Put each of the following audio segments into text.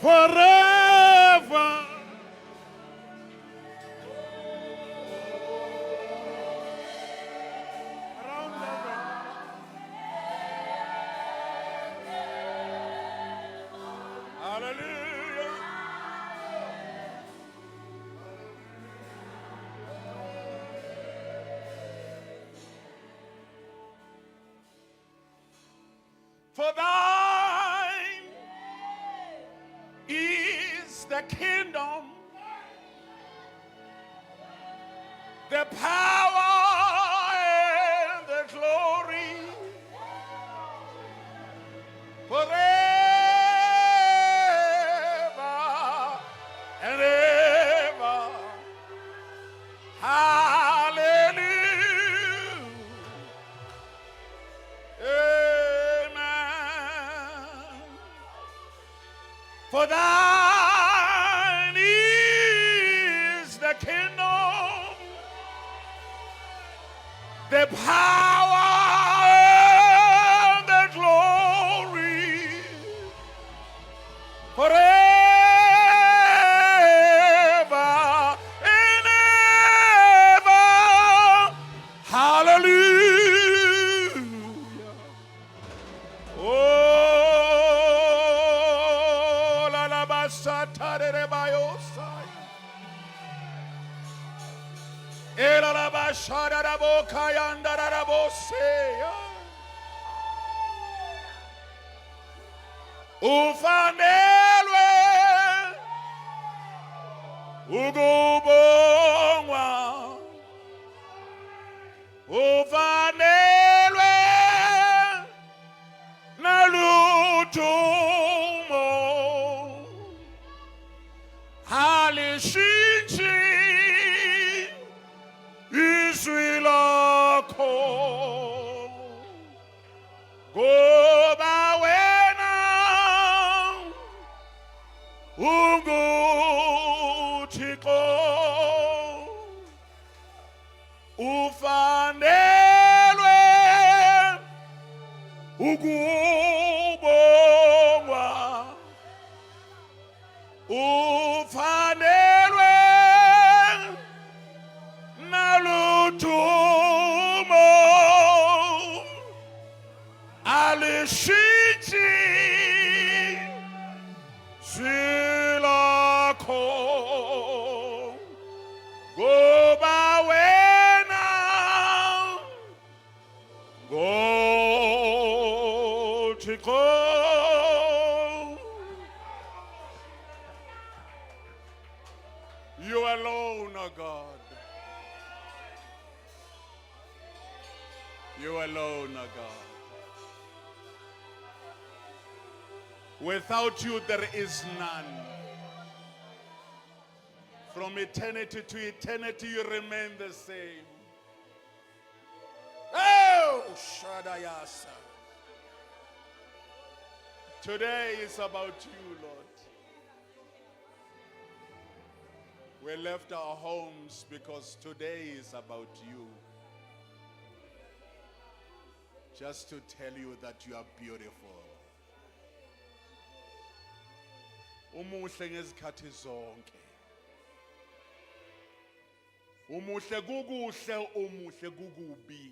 forever. Around heaven. Hallelujah. For thine is the kingdom, the power, and the glory forever and ever. Hallelujah. Amen. For thine is the kingdom, the power, and the glory forever and ever. Hallelujah. Oh, la la basata de rebayosai. Ela la bashada da boca yanda da bose. Ufanelwe ugubongwa. Ufanelwe nalutumo. Halishinchi Israelako. Goba wena ungutiko ufanelwe ugubongwa ufanelwe nalutumo alishiti silako goba wena gotiko. You alone, O God. You alone, O God. Without you, there is none. From eternity to eternity, you remain the same. Oh, Shadayasa. Today is about you, Lord. We left our homes because today is about you. Just to tell you that you are beautiful. Umuhle ngezikhathi zonke. Umuhle kukuhle, umuhle kukubi.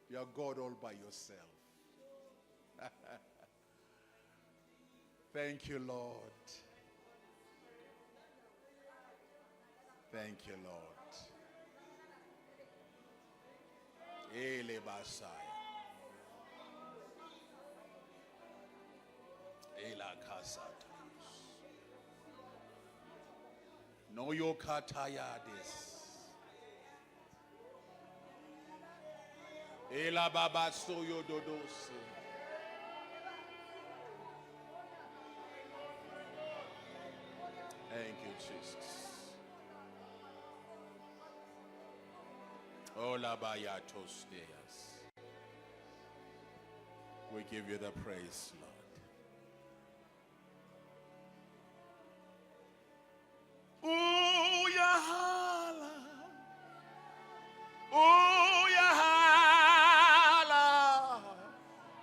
You are God all by yourself. Thank you, Lord. Thank you, Lord. Ele basaya. Ela kasata. No yokatayades. Ela baba soyo dodose. Thank you, Jesus. Ola bayatos deas. We give you the praise, Lord. Uyahala. Uyahala.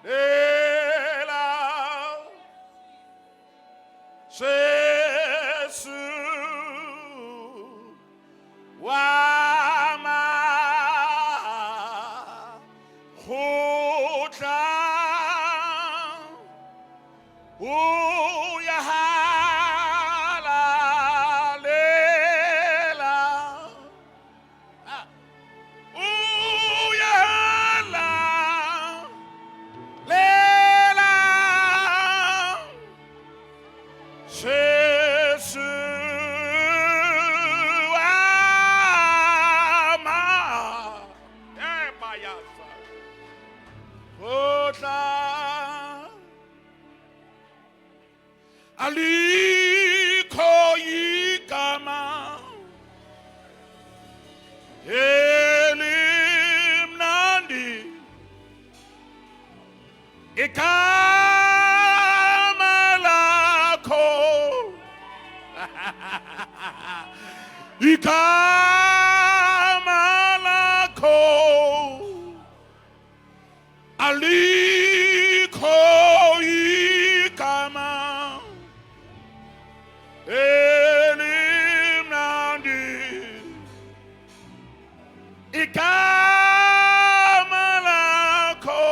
Ela. uyahalalela, ah, uyahalalela, Jesu ama, bayasa, otla, alikho igama elimnandi igama lakho, igama lakho alikho igama elimnandi igama lakho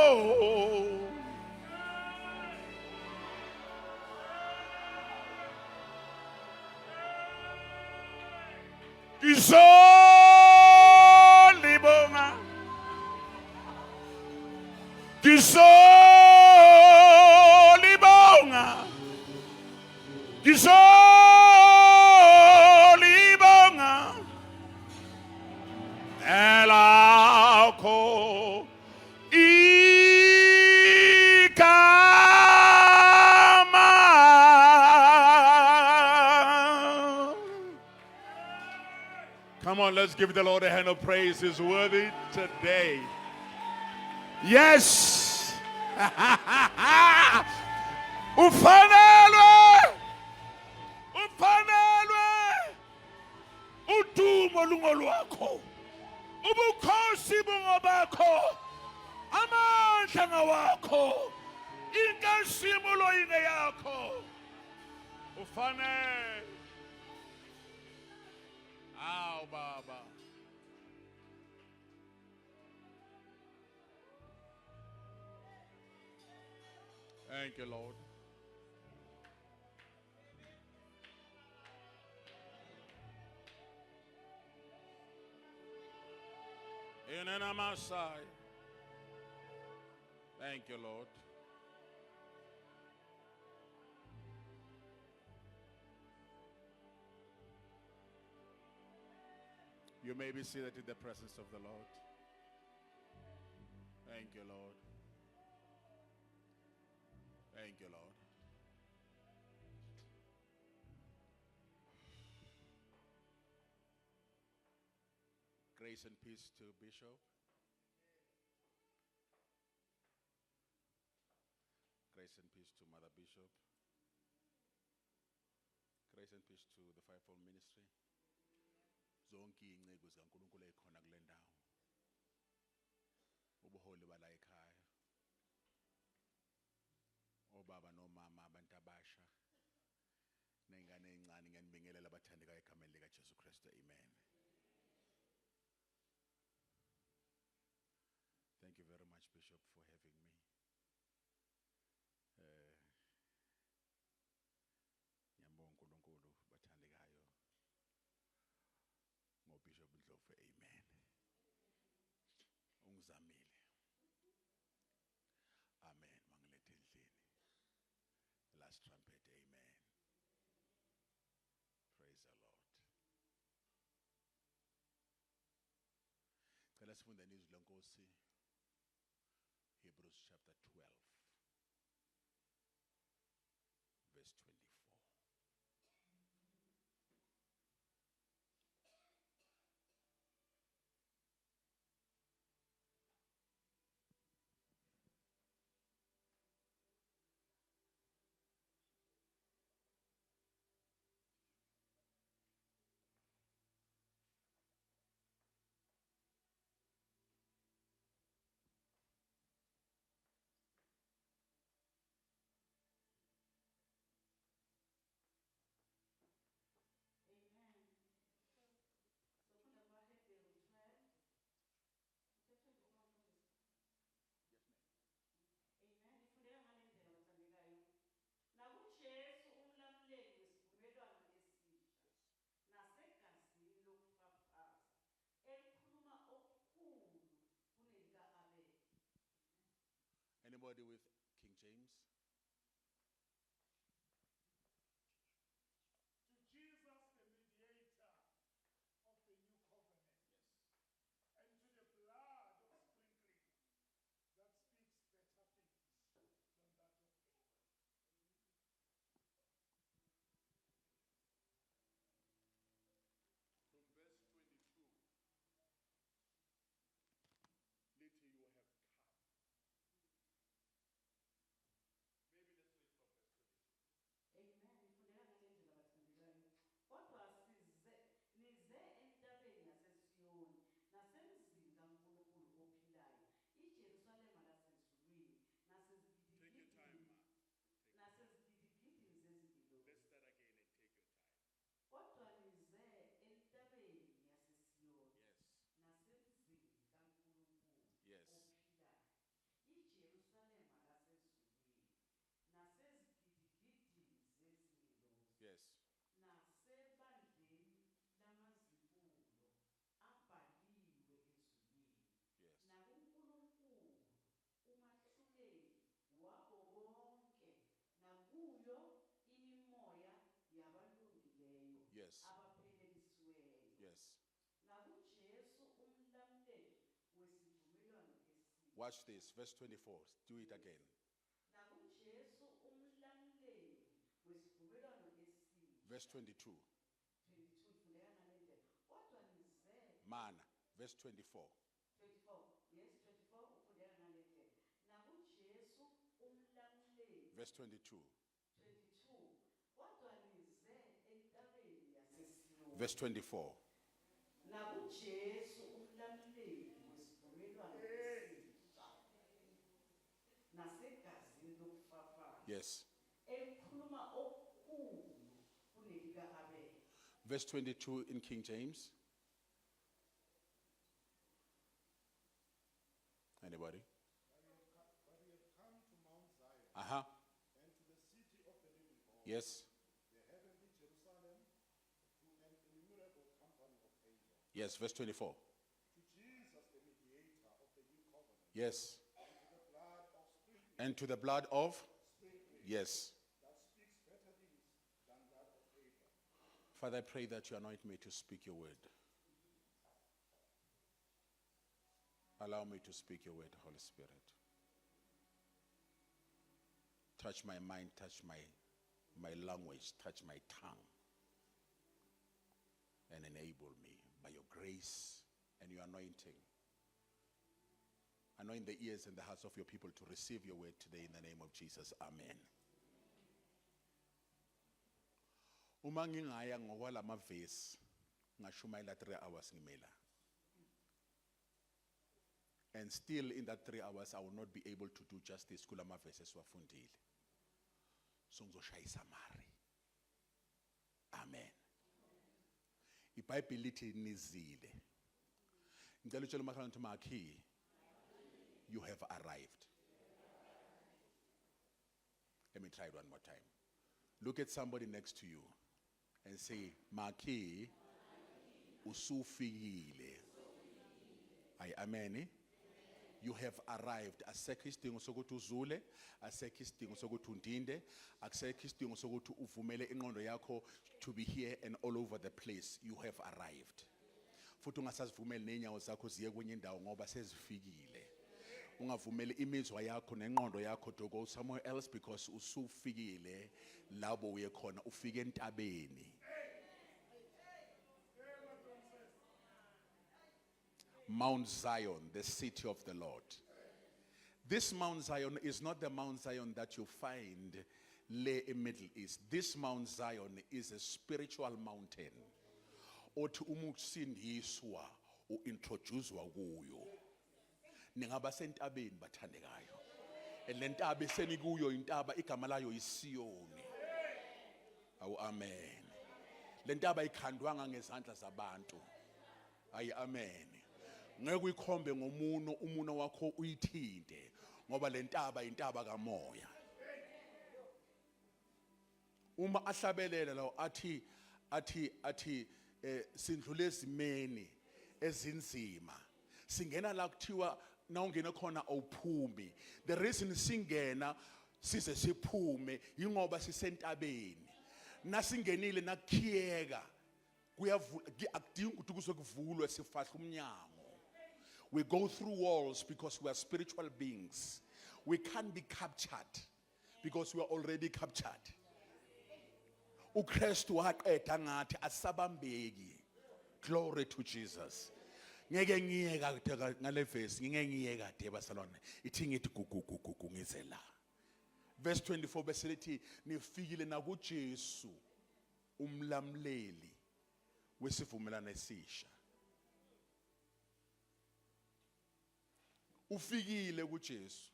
ngizolibonga, ngizolibonga, ngizolibonga elakho igama. Come on, let's give the Lord a hand of praise. He's worthy today. Yes. Ufanelwe, ufanelwe udumo lungolwakho, ubukhosi bungobakho, amandla ngawakho, inkazimulo ingeyakho. Ufanele. Aw Baba. Thank you, Lord. In an Amasai. Thank you, Lord. You may be seated in the presence of the Lord. Thank you, Lord. Thank you, Lord. Grace and peace to Bishop. Grace and peace to Mother Bishop. Grace and peace to the fivefold ministry. Zonke inceku zikaNkulunkulu ekhona kule ndawo. Ubuholi bala ekhaya. Obaba nomama abantu abasha. Nengane encane ngiyanibingelela abathandekayo egameni lika Jesu Kristu. Amen. Thank you very much, Bishop, for having me. Ngiyambonga uNkulunkulu bathandekayo. NgoBishop Ndlovu. Amen. Ungizamile. Amen. Mangilethe endlini. Last trumpet. Amen. Praise the Lord. Cela sifunde izwi lenkosi. Hebrews chapter 12, verse 24. Anybody with King James? To Jesus, the mediator of the new covenant, and to the blood of sprinkling that speaks better things than that of Abel. From verse 22, later you have come. Maybe let's read from verse 22. Amen. Ifundeka ngalendlela bathandekayo. Kodwa nize entabeni yaseSiyoni nasemzini kaNkulunkulu ophilayo, iJerusalema lasezulwini, Take your time, nasezigidigidini zezingilosi. Let's start again and take your time. Kodwa nize entabeni yaseSiyoni Yes. nasemzini kaNkulunkulu Yes. ophilayo, iJerusalema lasezulwini, nasezigidigidini zezingilosi. Yes. Nasebandleni lamazibulo abhaliwe ezulwini, Yes. nakuNkulunkulu umahluleli wabo bonke, nakuyo imimoya yabalungileyo Yes. abaphelelisiweyo, Yes. nakuJesu umlamleli wesivumelwano esisha. Watch this. Verse 24. Do it again. NakuJesu umlamleli wesivumelwano esisha. Verse 22. 22 ifundeka ngalendlela. Kodwa nize Man. Verse 24. 24. Yes, 24 ufundeka ngalendlela. NakuJesu umlamleli. Verse 22. 22. Kodwa nize entabeni yaseSiyoni. Verse 24. NakuJesu umlamleli wesivumelwano esisha. Nasegazini lokufafaza. Yes. Ekhuluma okukhulu kunelika Abel. Verse 22 in King James. Anybody? But we have come to Mount Zion Uh-huh. and to the city of the living God, Yes. the heavenly Jerusalem, to an innumerable company of angels, Yes. Verse 24. to Jesus, the mediator of the new covenant, Yes. and to the blood of sprinkling, And to the blood of? sprinkling Yes. that speaks better things than that of Abel. Father, I pray that you anoint me to speak your word. Allow me to speak your word, Holy Spirit. Touch my mind, touch my language, touch my tongue. And enable me by your grace and your anointing. Anoint the ears and the hearts of your people to receive your word today in the name of Jesus. Amen. Uma ngingaya ngokwalama verse ngashumayela 3 hours ngimela. And still in that 3 hours I will not be able to do justice kulama verses wafundile. So ngizoshayisa mari. Amen. iBhayibheli lithi nizile. Ngicela utshela umakhelwane ukuthi Makhi, you have arrived. Let me try it one more time. Look at somebody next to you and say, Makhi, usufikile. Amen. You have arrived. Asekho isidingo sokuthi uzule, asekho isidingo sokuthi undinde, asekho isidingo sokuthi uvumele ingqondo yakho to be here and all over the place. You have arrived. Futhi ungasazivumeli nenyawo zakho ziye kwenye indawo ngoba sezifikile. Ungavumeli imizwa yakho nengqondo yakho to go somewhere else because usufikile labo uye khona, ufike entabeni. Mount Zion, the city of the Lord. This Mount Zion is not the Mount Zion that you find in Middle East. This Mount Zion is a spiritual mountain. Othi umusindiswa uintroducewa kuyo. Ningaba sentabeni bathandekayo. Lentaba esenikuyo intaba igama layo iSiyoni. Awu amen. Lentaba ikhandwanga ngezandla zabantu. Ayi amen. Ngeke uyikhombe ngomuno umuno wakho uyithinte ngoba lentaba intaba kamoya. Uma ahlabelela lawo athi sindlule ezimeni ezinzima. Singena la kuthiwa na ungena khona awuphumi. The reason singena size siphume ingoba sisentabeni. Nasingenile nakukhiyeka akudingi ukuthi kuze kuvulwe sifahla umnyango. We go through walls because we are spiritual beings. We can't be captured because we are already captured. uKristu waqeda ngathi asabambeki. Glory to Jesus. Ngeke ngiye kade ngale verse, ngeke ngiye kade basalwane. Ithi ngithi gugugugu ngize la. Verse 24 bese lithi nifikile na kuJesu umlamleli wesivumelano esisha. Ufikile kuJesu.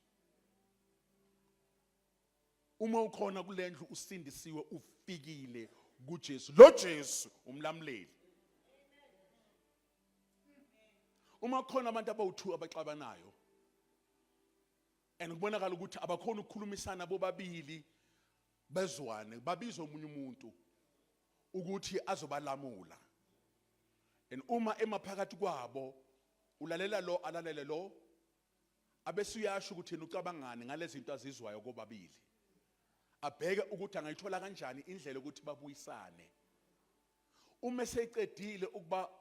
Uma ukhona kulendlu usindisiwe ufikile kuJesu. Lo Jesu umlamleli. Uma khona abantu abawu2 abaxabanayo and kubonakala ukuthi abakhona ukukhulumisana bobabili bezwane babizwe umunye umuntu ukuthi azobalamula, and uma emaphakathi kwabo ulalela lo alalele lo abese uyasho ukuthi yena ucabangani ngalezi zinto azizwayo kobabili, abheke ukuthi angayithola kanjani indlela ukuthi babuyisane. Uma seqedile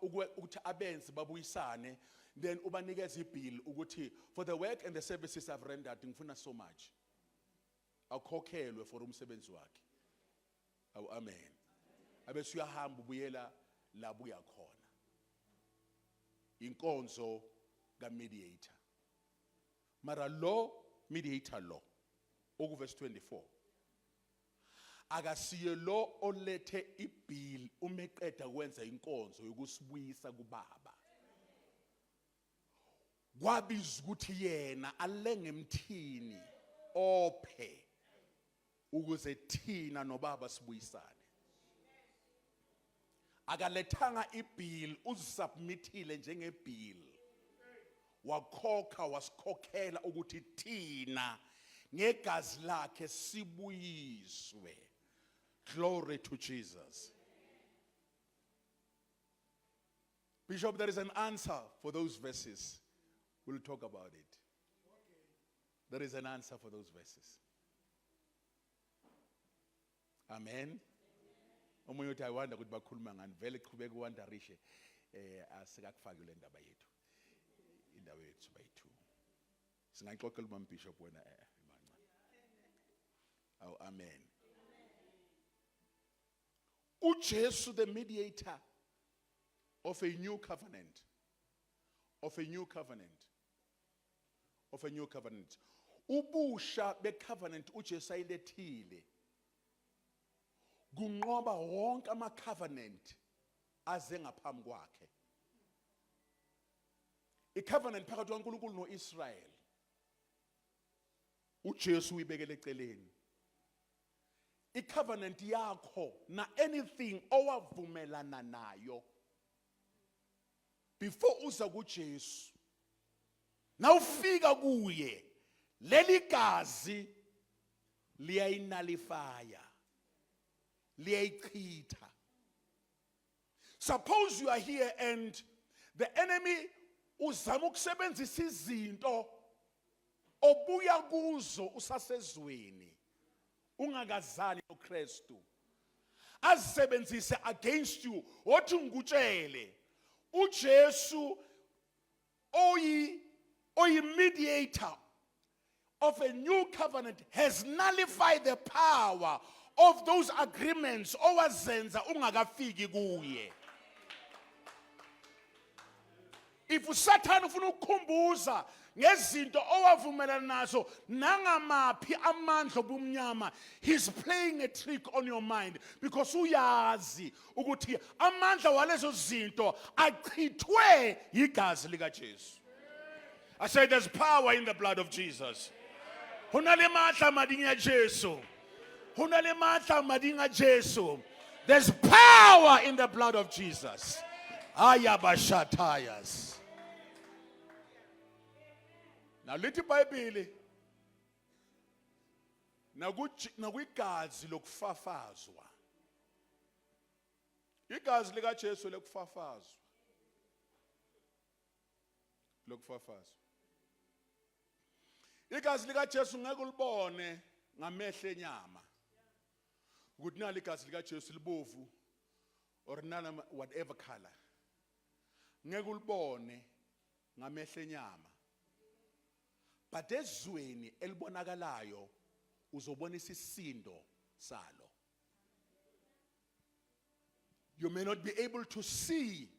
ukuthi abenze babuyisane, then ubanikeza ibill ukuthi for the work and the services I've rendered ngifuna so much, akhokhelwe for umsebenzi wakhe. Awu amen. Abese uyahamba ubuyela la buya khona. Inkonzo ka-mediator. Mara lo mediator lo okuverse 24 akasiye lo olethe ibill umeqeda kwenza inkonzo yokusibuyisa kubaba. Kwabiza ukuthi yena alenge emthini ophe ukuze thina nobaba sibuyisane. Akalethanga ibill, uzisubmithile njengebill. Wakhokha wasikhokhela ukuthi thina ngegazi lakhe sibuyiswe. Glory to Jesus. Bishop, there is an answer for those verses. We'll talk about it. There is an answer for those verses. Amen. Omunye uthi ayawanda ukuthi bakhuluma ngani vele qhubeka uwandarishe asikakufaki le ndaba yethu. Indaba yethu bayithi. Singaxoxela uma Bishop wena emanca. Oh amen. uJesu the mediator of a new covenant. Of a new covenant. Of a new covenant. Ubusha be covenant uJesu ayilethile. Kunqoba wonke ama covenant aze ngaphambi kwakhe. I covenant phakathi kwaNkulunkulu noIsrael. uJesu uyibekele eceleni. I covenant yakho na anything owavumelana nayo before uza kuJesu. Now ufika kuye leli gazi liyayinalifya. Liyayichitha. Suppose you are here and the enemy uzama ukusebenzisa izinto obuya kuzo usasezweni ungakazali noKristu azisebenzise against you. Othi ngikutshele uJesu oyi mediator of a new covenant has nullified the power of those agreements owazenza ungakafiki kuye. If Satan ufuna ukukhumbuza ngezinto owavumelana nazo nangamaphi amandla obumnyama, he's playing a trick on your mind because uyazi ukuthi amandla walezo zinto achithwe yigazi lika Jesu. I say there's power in the blood of Jesus. Hunale mandla madinga Jesu. Hunale mandla madinga Jesu. There's power in the blood of Jesus. Ayabashatayas. Now lithi iBhayibheli nakwigazi lokufafazwa. Igazi lika Jesu lokufafazwa. Lokufafazwa. Igazi lika Jesu ngeke ulibone ngamehlo enyama. Ukuthi nali igazi lika Jesu libovu or nana whatever color. Ngeke ulibone ngamehlo enyama. But ezweni elibonakalayo uzobona isisindo salo. You may not be able to see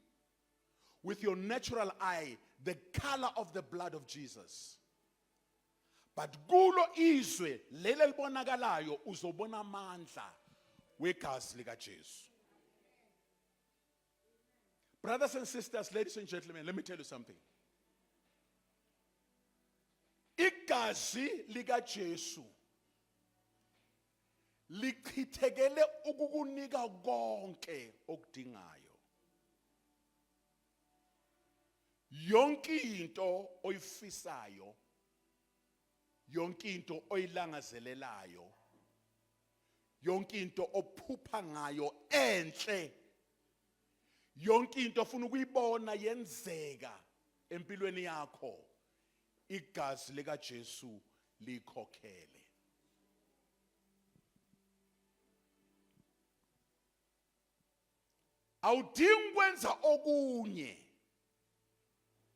with your natural eye the color of the blood of Jesus. But kulo izwe lele libonakalayo uzobona amandla wegazi lika Jesu. Brothers and sisters, ladies and gentlemen, let me tell you something. Igazi lika Jesu lichithekele ukukunika konke okudingayo. Yonke into oyifisayo, yonke into oyilangazelelayo, yonke into ophupha ngayo enhle, yonke into ofuna ukuyibona yenzeka empilweni yakho, igazi lika Jesu likhokhele. Awudingi kwenza okunye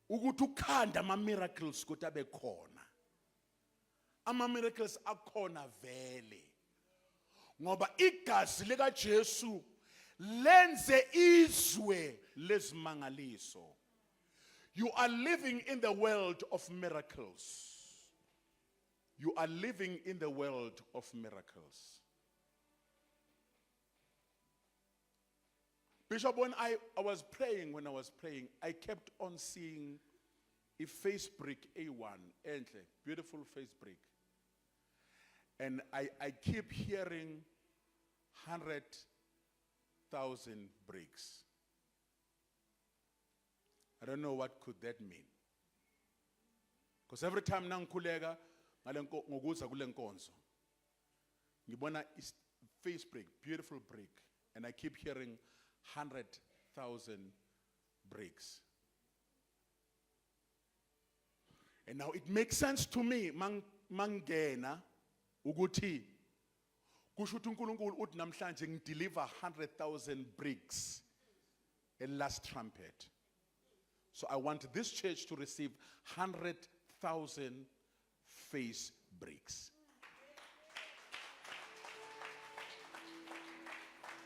ukuthi ukhanda ama miracles ukuthi abe khona. Ama miracles akhona vele. Ngoba igazi lika Jesu lenze izwe lezimangaliso. You are living in the world of miracles. You are living in the world of miracles. Bishop, when I was praying, I kept on seeing a face brick A1, beautiful face brick. And I keep hearing 100,000 bricks. I don't know what could that mean. Because every time nangikhuleka ngokuza kule nkonzo, ngibona is face brick, beautiful brick, and I keep hearing 100,000 bricks. And now it makes sense to me, mangena ukuthi kusho ukuthi uNkulunkulu uthi namhlanje ngideliver 100,000 bricks in last trumpet. So I want this church to receive 100,000 face bricks.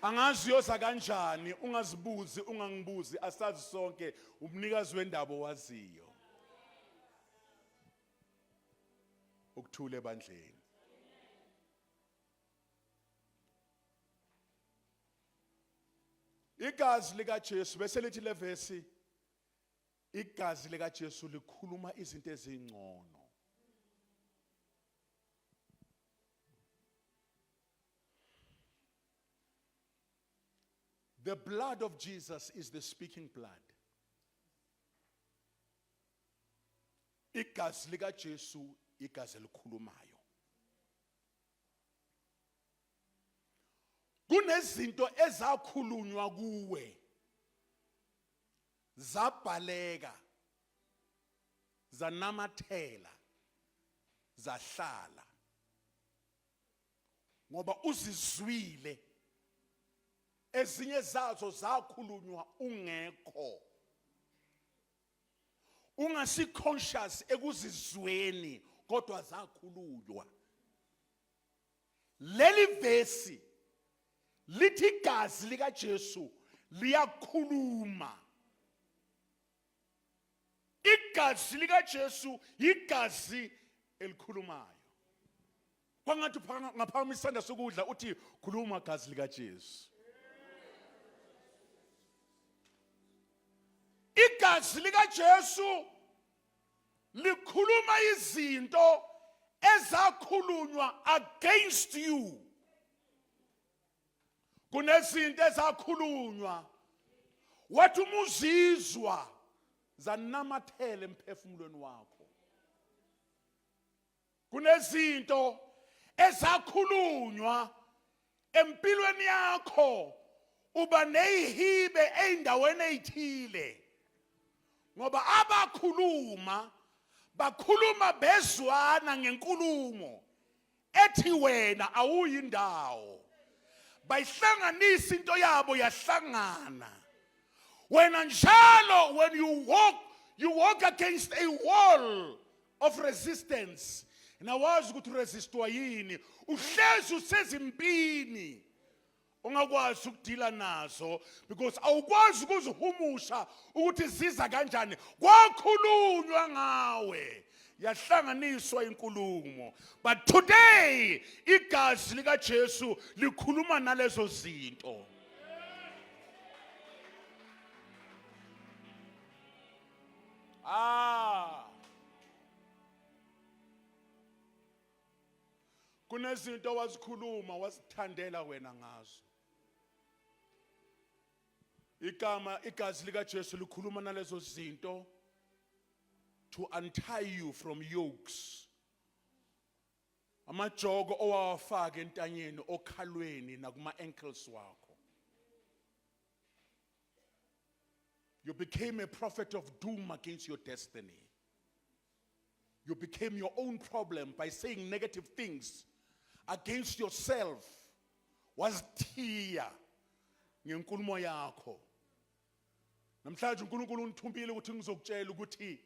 Angazi yoza kanjani, ungazibuzi, ungangibuzi, asazi sonke umnikazi wendaba waziyo. Ukuthule bandleni. Igazi lika Jesu bese lithi le verse, igazi lika Jesu likhuluma izinto ezingcono. The blood of Jesus is the speaking blood. Igazi lika Jesu igazi elikhulumayo. Kunezinto ezakhulunywa kuwe, zabhaleka, zanamathela, zahlala. Ngoba uzizwile, ezinye zazo zakhulunywa ungekho. Ungasi conscious ekuzizweni kodwa zakhulunywa. Leli verse lithi igazi lika Jesu liyakhuluma. Igazi lika Jesu igazi elikhulumayo. Kwangathi ngaphambi isandla sokudla uthi khuluma igazi lika Jesu. Igazi lika Jesu likhuluma izinto ezakhulunywa against you. Kunezinto ezakhulunywa wathi umuzizwa zanamathele emphefumulweni wakho. Kunezinto ezakhulunywa empilweni yakho uba neyihibe eindaweni ezithile. Ngoba abakhuluma bakhuluma bezwana ngenkulumo ethi wena awuyindawo. Bayihlanganisa into yabo yahlangana. Wena njalo when you walk against a wall of resistance. Nawazi ukuthi resistwa yini. Uhlezi usezimpini. Ungakwazi ukudila nazo because awukwazi ukuzihumusha ukuthi ziza kanjani. Kwakhulunywa ngawe. Yahlanganiswa inkulumo. But today igazi lika Jesu likhuluma nalezo zinto. Kunezinto wazikhuluma wazithandela wena ngazo. Igazi lika Jesu likhuluma nalezo zinto to untie you from yokes. Amajogo owawafaka entanyeni okhalweni nakuma ankles wakho. You became a prophet of doom against your destiny. You became your own problem by saying negative things against yourself. Wazithiya ngenkulumo yakho. Namhlanje uNkulunkulu unithumbile ukuthi ngizokutshela ukuthi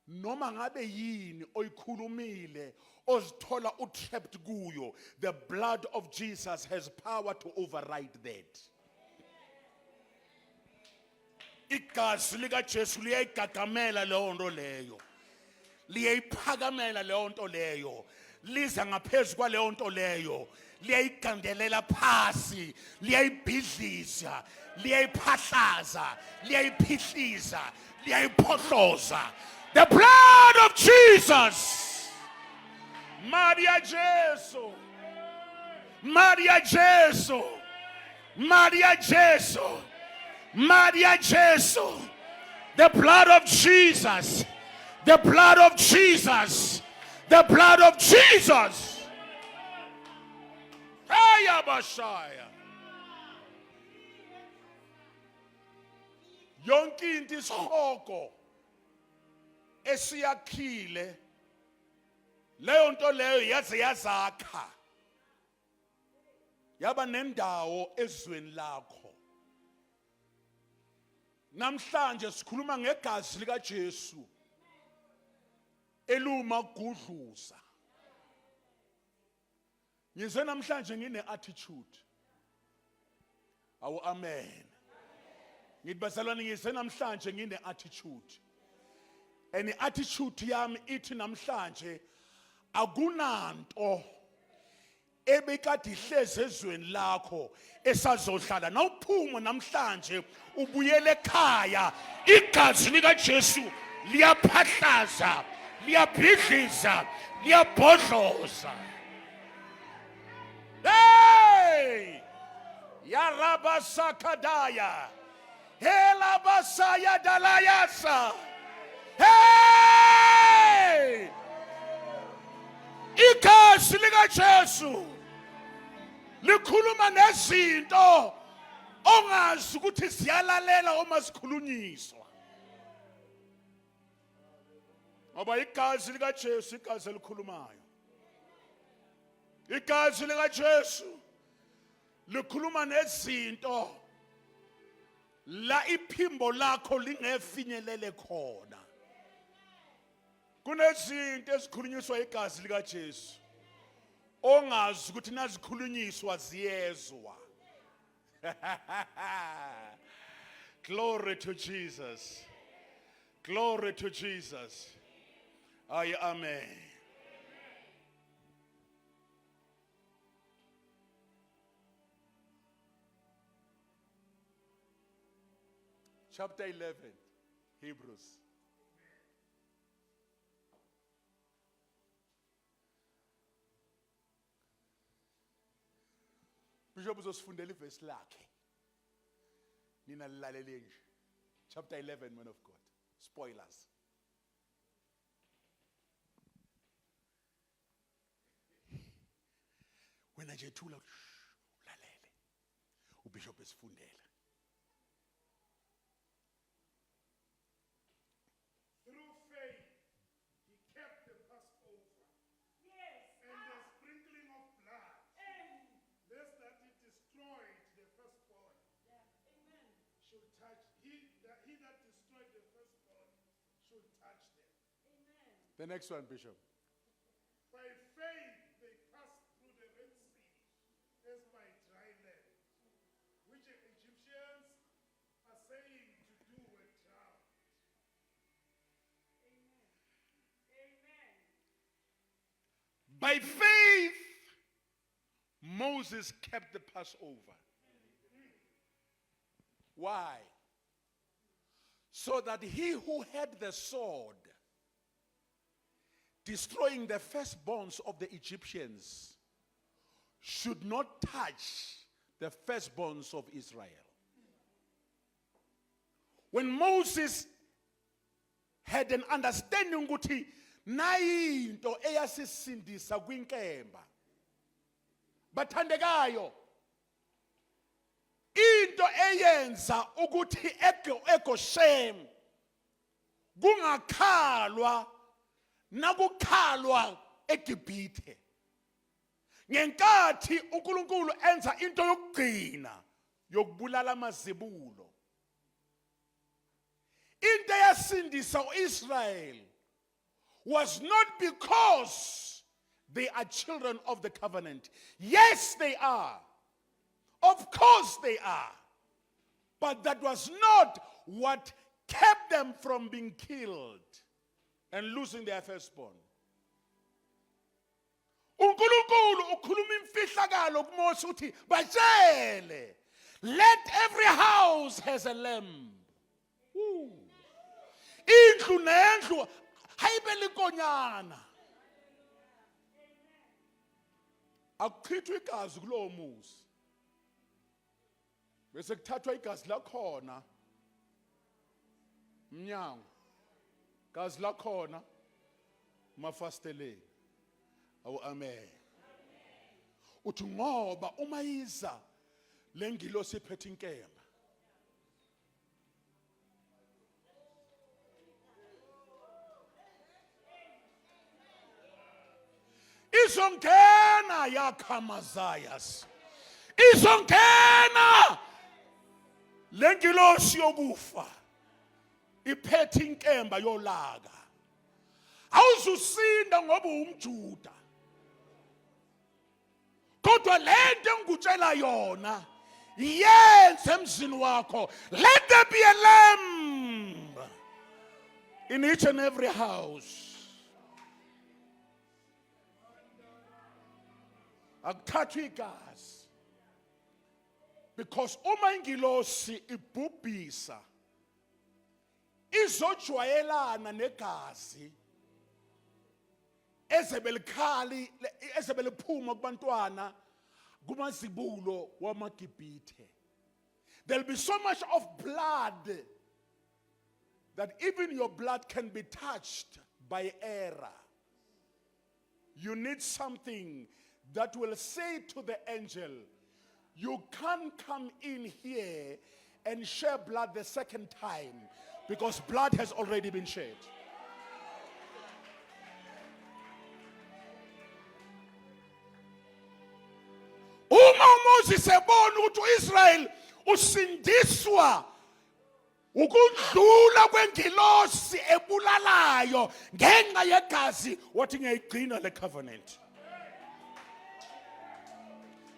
noma ngabe yini oyikhulumile ozithola utrapped kuyo, the blood of Jesus has power to override that. Igazi lika Jesu liyayigagamela leyo nto leyo. Liyayiphakamela leyo nto leyo. Liza ngaphezulu kwaleyo nto leyo. Liyayigandelela phasi, liyayibhidlisa, liyayiphahlaza, liyayiphihliza, liyayiphohloza. The blood of Jesus. Maria Jesu. Maria Jesu. Maria Jesu. Maria Jesu. The blood of Jesus. The blood of Jesus. The blood of Jesus. Hey, Abashaya. Yonke into isihoko esiyakhile leyo nto leyo yaze yazakha yaba nendawo ezweni lakho. Namhlanje sikhuluma ngegazi lika Jesu eluma gudluza. Ngize namhlanje ngine attitude. Awu amen. Ngithi bazalwane ngize namhlanje ngine attitude. And attitude yami ithi namhlanje akunanto ebekade ihleze ezweni lakho esazohlala. Nawuphuma namhlanje ubuyele ekhaya, igazi lika Jesu liyaphahlaza, liyabhidliza, liyabhodloza. Hey! Ya Rabasakadaya. Helabasaya dalayasa. Hey! Igazi lika Jesu likhuluma nezinto ongazi ukuthi siyalalela uma sikhulunyiswa. Ngoba igazi lika Jesu igazi elikhulumayo. Igazi lika Jesu likhuluma nezinto la iphimbo lakho lingefinyelele khona. Kunezinto ezikhulunyiswa igazi lika Jesu ongazi ukuthi nazikhulunyiswa ziyezwa. Glory to Jesus. Glory to Jesus. Amen. Chapter 11, Hebrews. Bishop uzosifundela ivesi lakhe. Nina lilalele nje. Chapter 11, man of God. Spoilers. Wena nje thula ulalele. uBishop esifundela. Through faith, should touch, he that destroyed the firstborn should touch them. The next one, Bishop. By faith they passed through the Red Sea as by dry land, which the Egyptians are saying to do were drowned. By faith, Moses kept the Passover. Why? So that he who had the sword, destroying the firstborns of the Egyptians, should not touch the firstborns of Israel. When Moses had an understanding ukuthi nayinto eyasisindisa kwinkemba, bathandekayo, into eyenza ukuthi eGoshen kungakhalwa nakukhalwa eGibhithe, ngenkathi uNkulunkulu enza into yokugcina yokubulala amazibulo, into eyasindisa uIsrael was not because they are children of the covenant. Yes, they are. Of course they are. But that was not what kept them from being killed and losing their firstborn. uNkulunkulu ukhuluma imfihlakalo kuMose uthi batshele, let every house has a lamb. Indlu nendlu hayibe likonyana. Akuchithwe igazi kulowo muzi. Bese kuthathwa igazi lakhona mnyango. Igazi lakhona mafasteleni. Awu amen. Uthi ngoba uma yiza lengilosi iphethe inkemba. Izongena yakhamazayas. Izongena lengilosi yokufa iphethe inkemba yolaga. Awuzusinda ngoba umJuda. Kodwa lento engikutshela yona yenze emzini wakho. Let there be a lamb in each and every house. Akuthathwa igazi. Because uma ingilosi ibhubhisa izojwayelana negazi ezebeliphuma kubantwana kumazibulo wamaGibhithe. There'll be so much of blood that even your blood can be touched by error. You need something that will say to the angel, you can't come in here and share blood the second time because blood has already been shed. Uma Moses ebona ukuthi uIsrael usindiswa ukudlula kwengilosi ebulalayo ngenxa yegazi wathi ngiyayigcina le covenant.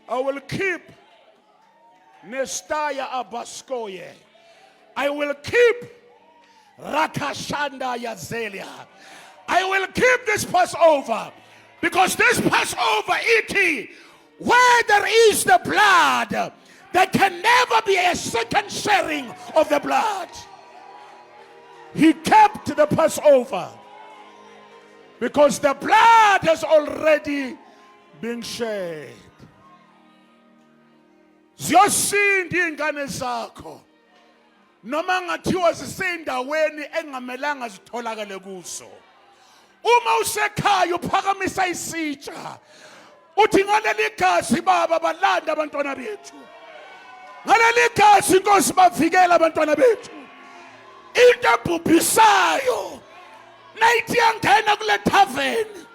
I will keep Nestaya Abaskoye. I will keep Rakashanda Yazelia. I will keep this Passover because this Passover eating, where there is the blood, there can never be a second sharing of the blood. He kept the Passover because the blood has already been shed. Ziyosinda ingane zakho noma ngathiwa zisendaweni engamelanga zitholakale kuso. Uma usekhaya uphakamisa isitsha uthi ngaleli gazi baba balanda abantwana bethu, ngaleli gazi inkosi bavikela abantwana bethu. Into ebhubhisayo nayithi yangena kule tavern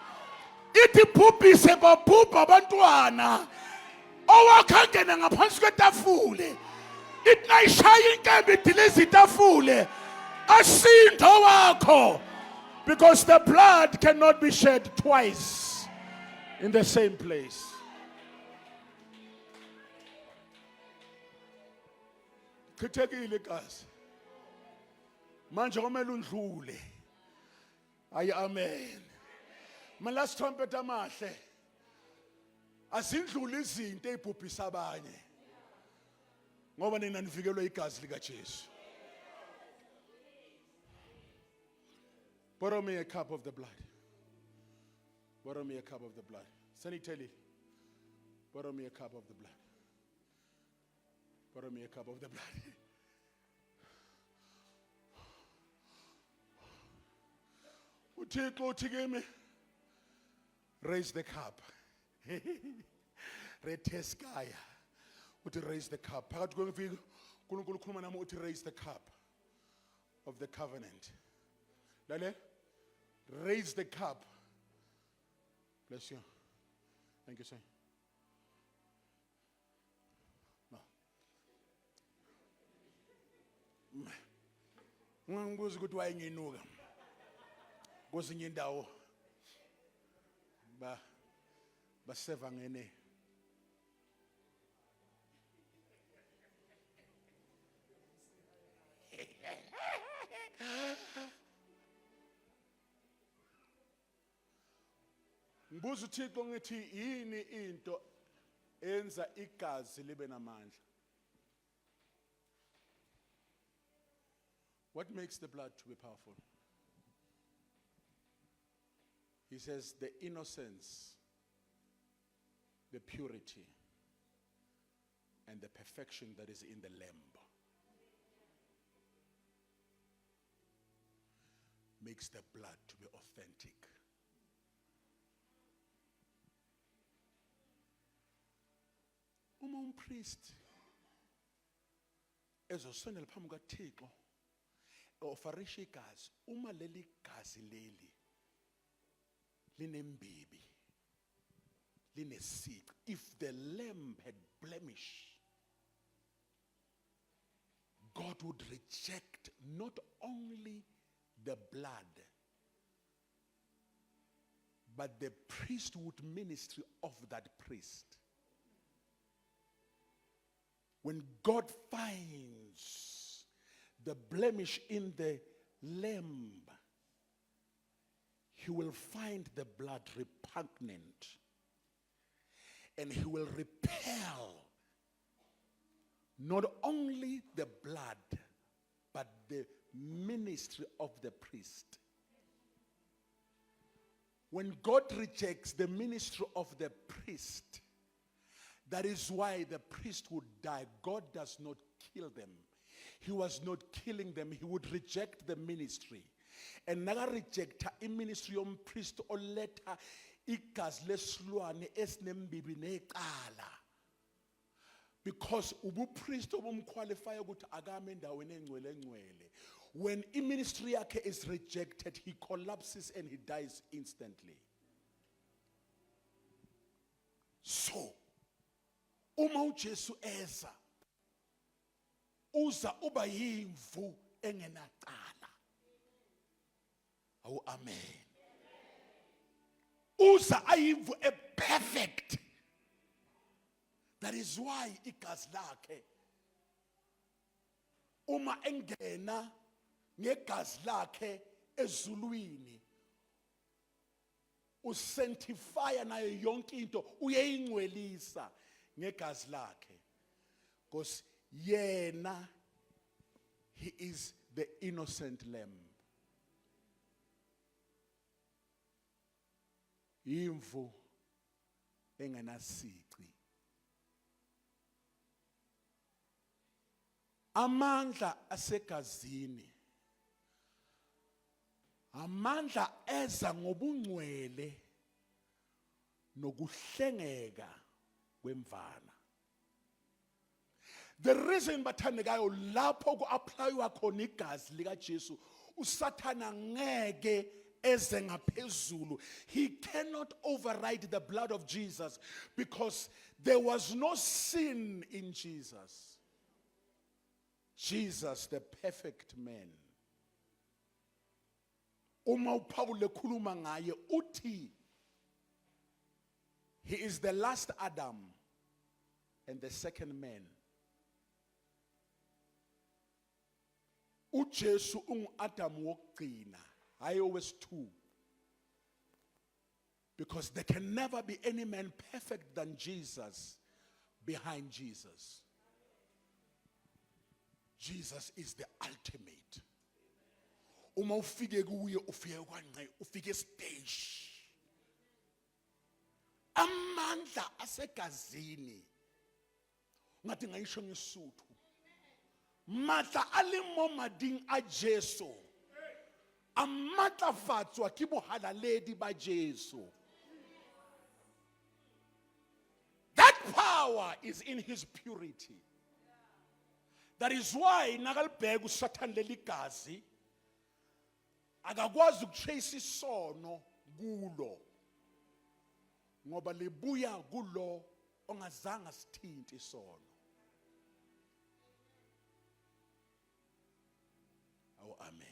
ithi bhubhise babhubha abantwana owakhangena ngaphansi kwetafule ithi nayishaya inkembe idiliza itafule asindo wakho, because the blood cannot be shed twice in the same place. Chithekile igazi manje kumele undlule. Ayi amen. My last trumpet amahle asindlula izinto ezibhubhisa abanye ngoba nina nivikelwe igazi lika Jesu. Borrow me a cup of the blood. Borrow me a cup of the blood. Sanitele. Borrow me a cup of the blood. Borrow me a cup of the blood. uThixo uthi kimi, raise the cup. Reteskaya. Uthi raise the cup. Phakathi kwemviki uNkulunkulu ukhuluma nami uthi raise the cup of the covenant. Lale, raise the cup. Bless you. Thank you, sir. Ngibuza ukuthi wayenginuka kwezinye indawo baseva ngene ngibuza uThixo ngithi yini into enza igazi libe namandla? What makes the blood to be powerful? He says the innocence, the purity, and the perfection that is in the lamb makes the blood to be authentic. Uma umpriest ezosondela phambi kaThixo ofarisha igazi, uma leli gazi leli linembibi linesici, if the lamb had blemish, God would reject not only the blood, but the priesthood ministry of that priest. When God finds the blemish in the lamb, he will find the blood repugnant, and he will repel not only the blood, but the ministry of the priest. When God rejects the ministry of the priest, that is why the priest would die. God does not kill them. He was not killing them. He would reject the ministry. And naga rejecta iministry yompriest oletha igazi lesilwane esinembibi neqala. Because ubupriest obumqualify ukuthi akame endaweni engcwele. When iministry yakhe is rejected, he collapses and he dies instantly. So, uma uJesu eza uza uba yimvu engenaqala. Oh, amen. Uza ayimvu a perfect. That is why igazi lakhe uma engena ngegazi lakhe ezulwini usanctify nayo yonke into, uyayingcwelisa ngegazi lakhe, because yena, he is the innocent lamb. Imvu engenasici. Amandla asegazini, amandla eza ngobungcwele nokuhlengeka kwemvana. The reason bathandekayo lapho ku-applywa khona igazi lika Jesu, uSathana ngeke eze ngaphezulu. He cannot override the blood of Jesus because there was no sin in Jesus. Jesus, the perfect man. Uma uPaul ekhuluma ngaye uthi he is the last Adam and the second man. uJesu ungu-Adam wokugcina, hayi owesi-2. Because there can never be any man perfect than Jesus behind Jesus. Jesus is the ultimate. Uma ufike kuye ufike kwanqe, ufike stage. Amandla asegazini. Ngathi ngayisho ngeSuthu. Matla a le mo mading a Jesu. A matlafatswa ke bohalaledi ba Jesu. That power is in his purity. That is why nakalibheka uSatan leli gazi akakwazi ukuchase isono kulo. Ngoba libuya kulo ongazange sithinta isono. Oh, amen.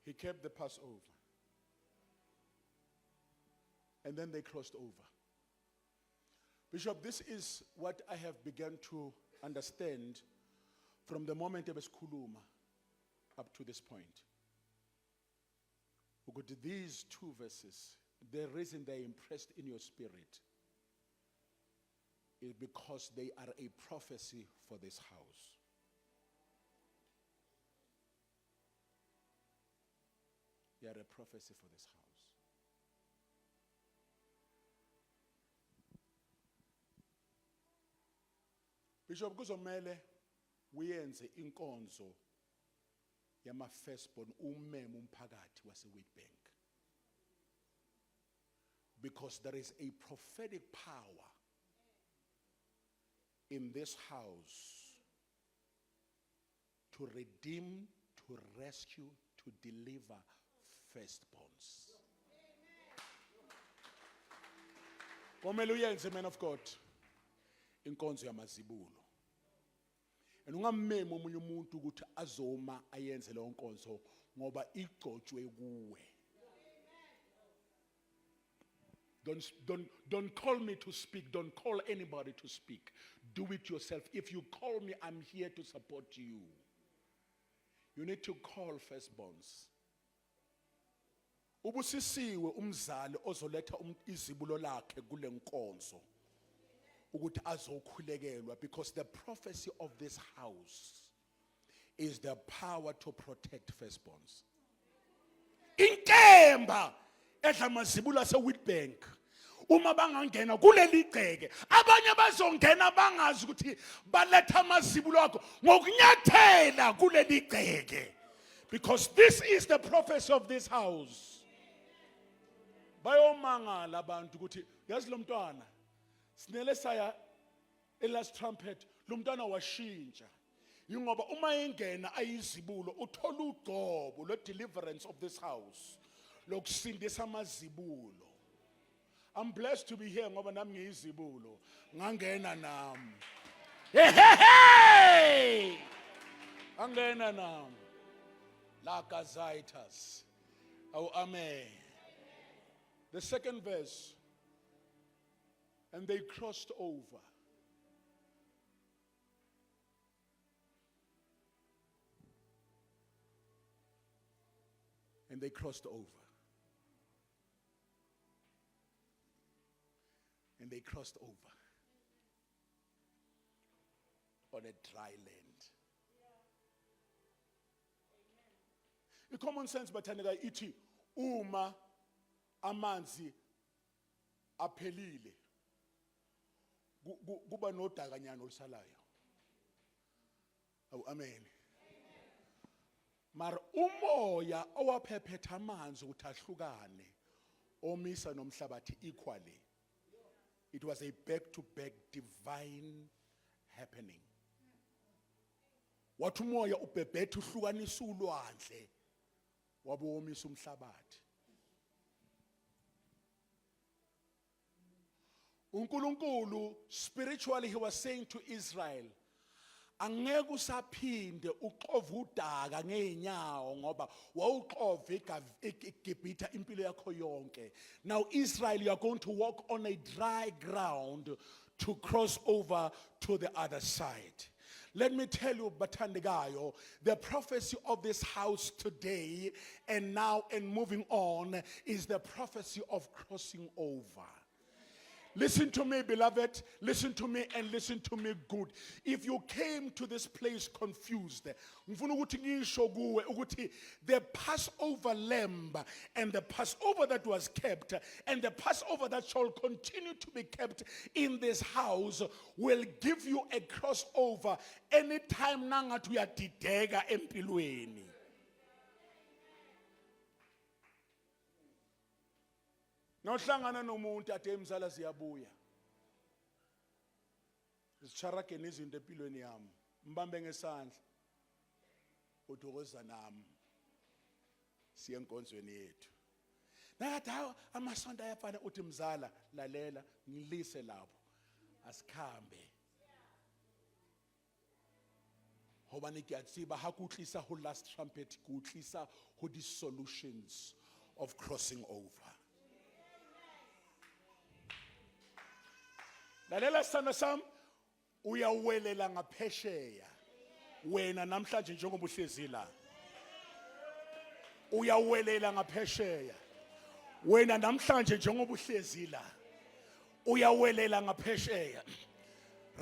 He kept the Passover. And then they crossed over. Bishop, this is what I have begun to understand from the moment of Kuluma up to this point. Because these 2 verses, the reason they're impressed in your spirit is because they are a prophecy for this house. They are a prophecy for this house. Bishop, kuzomele uyenze inkonzo yama firstborn umeme umphakathi waseWitbank. Because there is a prophetic power in this house to redeem, to rescue, to deliver firstborns. Komele uyenze, man of God, inkonzo yamazibulo. And ungameme omunye umuntu ukuthi azoma ayenze leyo nkonzo ngoba igcotshwe kuwe. Don't call me to speak. Don't call anybody to speak. Do it yourself. If you call me, I'm here to support you. You need to call firstborns. Ubusisiwe umzali ozoletha izibulo lakhe kule nkonzo. Ukuthi azokhulekelwa, because the prophecy of this house is the power to protect firstborns. Inkemba edla mazibulo aseWitbank uma bangangena kuleli gceke, abanye bazongena bangazi ukuthi baletha amazibulo akho ngokunyathela kuleli gceke, because this is the prophecy of this house. Bayomangala abantu ukuthi yazi lo mntwana sinele saya elast trumpet, lo mntwana washintsha. Yingoba uma engena ayizibulo uthola ugcobo lo deliverance of this house, lokusindisa amazibulo. I'm blessed to be here ngoba nami ngiyizibulo, ngangena nami. Hey! Angena nami. La Gazaitas. Oh, amen. The second verse. And they crossed over. And they crossed over. And they crossed over. On a dry land. The common sense bathandeka ithi uma amanzi aphelile kuba nodakanyana olusalayo. Oh, amen. Mar umoya owaphephetha amanzi ukuthi ahlukane omisa nomhlabathi equally. It was a back-to-back divine happening. Wathi umoya ubhebhetha uhlukanisa ulwandle wabomisa umhlabathi. uNkulunkulu spiritually he was saying to Israel, angeke usaphinde uxove udaka ngeenyawo ngoba wawuxove eGibhithe impilo yakho yonke. Now Israel, you are going to walk on a dry ground to cross over to the other side. Let me tell you, Bathandekayo, the prophecy of this house today and now and moving on is the prophecy of crossing over. Listen to me, beloved. Listen to me and listen to me good. If you came to this place confused, ngifuna ukuthi ngisho kuwe ukuthi the Passover lamb and the Passover that was kept and the Passover that shall continue to be kept in this house will give you a crossover anytime nangathi uyadideka empilweni. Nawuhlangana nomuntu ade emzala ziyabuya. Sicharagene izinto empilweni yami. Mbambe ngesandla. Uthokoza nami. Siye enkonzweni yethu. Nakathi amasonto ayafana uthi mzala lalela ngilise lapho. Asikhambe. Hoba nikiyatsiba hakutlisa ho last trumpet kutlisa ho the solutions of crossing over. Lalela sana sam uyawelela ngaphesheya wena namhlanje njengoba uhlezi la uyawelela ngaphesheya wena namhlanje njengoba uhlezi la uyawelela ngaphesheya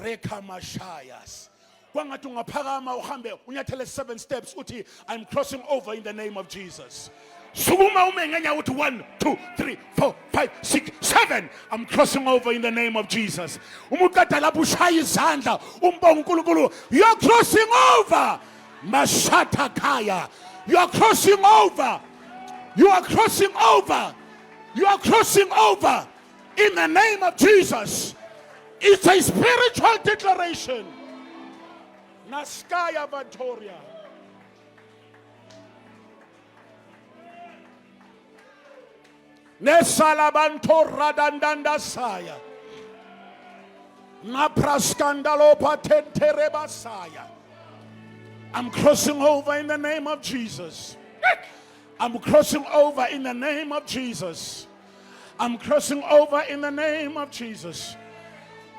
rekamashayas kwangathi ungaphakama uhambe unyathele 7 steps uthi I'm crossing over in the name of Jesus. Sukuma umengenya uthi 1 2 3 4 5 6 7 I'm crossing over in the name of Jesus. Umuqeda lapho ushaya izandla umbonga uNkulunkulu, you're crossing over. Mashata kaya, you are crossing over. You are crossing over. You are crossing over in the name of Jesus. It's a spiritual declaration. Naskaya Vantoria. Nesalabanto radandanda saya. Napraskandalo patentere basaya. I'm crossing over in the name of Jesus. I'm crossing over in the name of Jesus. I'm crossing over in the name of Jesus.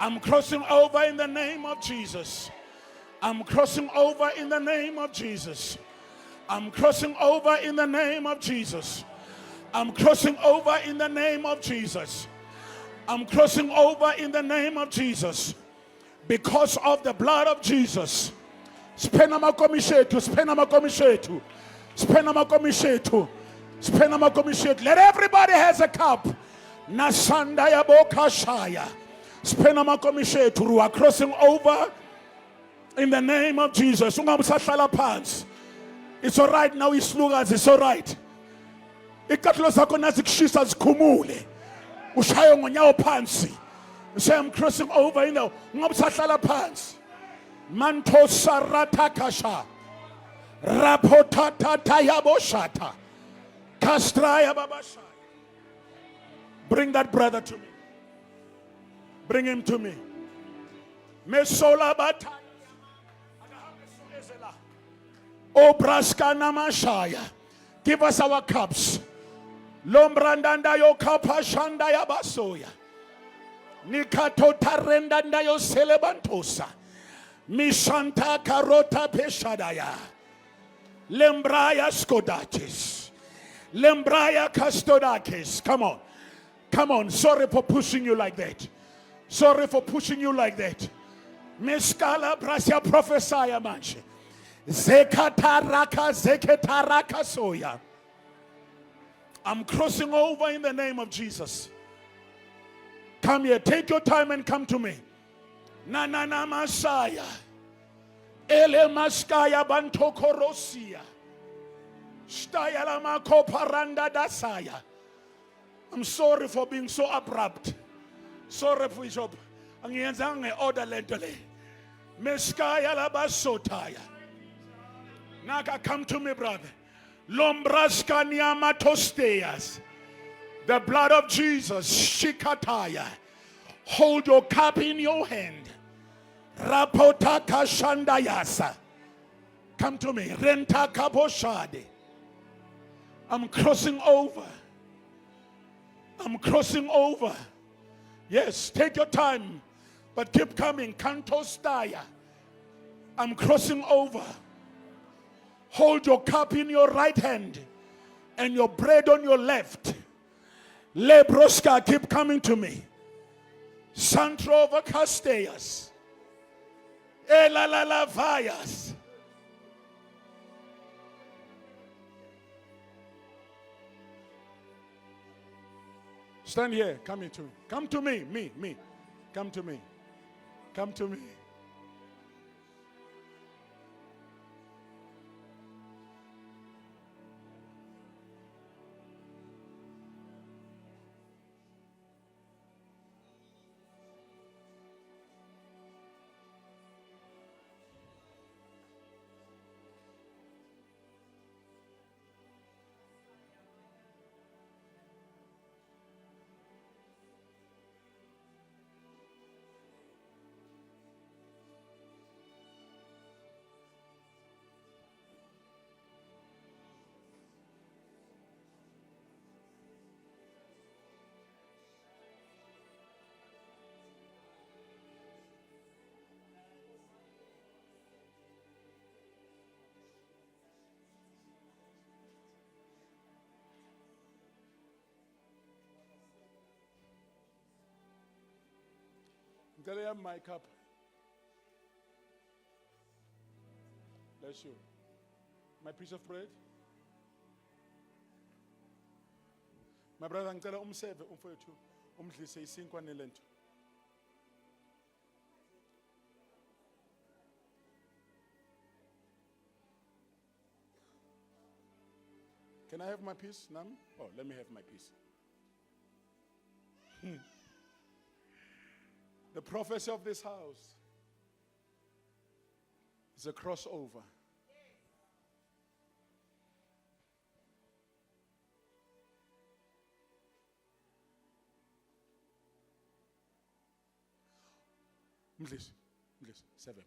I'm crossing over in the name of Jesus. I'm crossing over in the name of Jesus. I'm crossing over in the name of Jesus. I'm crossing over in the name of Jesus. I'm crossing over in the name of Jesus. Because of the blood of Jesus. Spenama komishetu, spenama komishetu, spenama komishetu, spenama komishetu. Let everybody has a cup. Nasanda ya bokashaya. Spenama komishetu. We are crossing over in the name of Jesus. Ungamsahlala phansi. It's all right now, islugas, it's all right. Ikatlo zakho nazikushisa zikhumule. Ushayo ngonyawo phansi. Say I'm crossing over in the ungamsahlala phansi. Manto sarata kasha. Rapotata tayaboshata. Kastraya babasha. Bring that brother to me. Bring him to me. Mesola bata. Obraska namashaya. Give us our cups. Lombrandanda yo kapashanda ya basoya. Nikato tarendanda yo celebantosa. Mishanta karota peshadaya. Lembraya skodatis. Lembraya kastodakis. Come on. Come on. Sorry for pushing you like that. Sorry for pushing you like that. Meskala brasya prophesya manche. Zekataraka zeketaraka soya. I'm crossing over in the name of Jesus. Come here. Take your time and come to me. Na na na masaya. Ele maskaya bantokorosia. Staya la makoparanda dasaya. I'm sorry for being so abrupt. Sorry for job. Angiyenzanga order lentole. Meskaya la basotaya. Naka, come to me, brother. Lombraska niamatosteas. The blood of Jesus. Shikataya. Hold your cup in your hand. Rapotaka shandayasa. Come to me. Renta kaboshade. I'm crossing over. I'm crossing over. Yes, take your time, but keep coming. Kantostaya. I'm crossing over. Hold your cup in your right hand and your bread on your left. Lebroska, keep coming to me. Santrova Castellas. Elalalavayas. Stand here. Come here to me. Come to me. Me. Come to me. Come to me. Can I have my cup? Bless you. My piece of bread. My brother, ngicela umseve umfowethu umdlise isinkwa nelento. Can I have my piece, Nam? Oh, let me have my piece. The prophecy of this house is a crossover. Mdlisi, 7.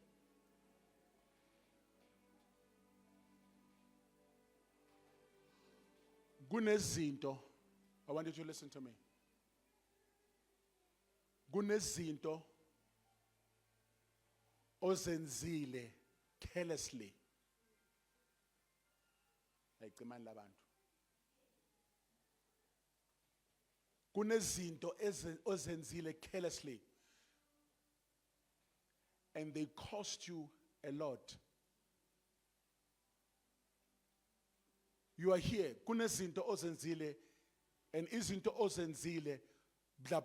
Kunezinto, I want you to listen to me. Kunezinto ozenzile carelessly. Ayicimani labantu. Kunezinto ozenzile carelessly, and they cost you a lot. You are here. Kunezinto ozenzile, and izinto ozenzile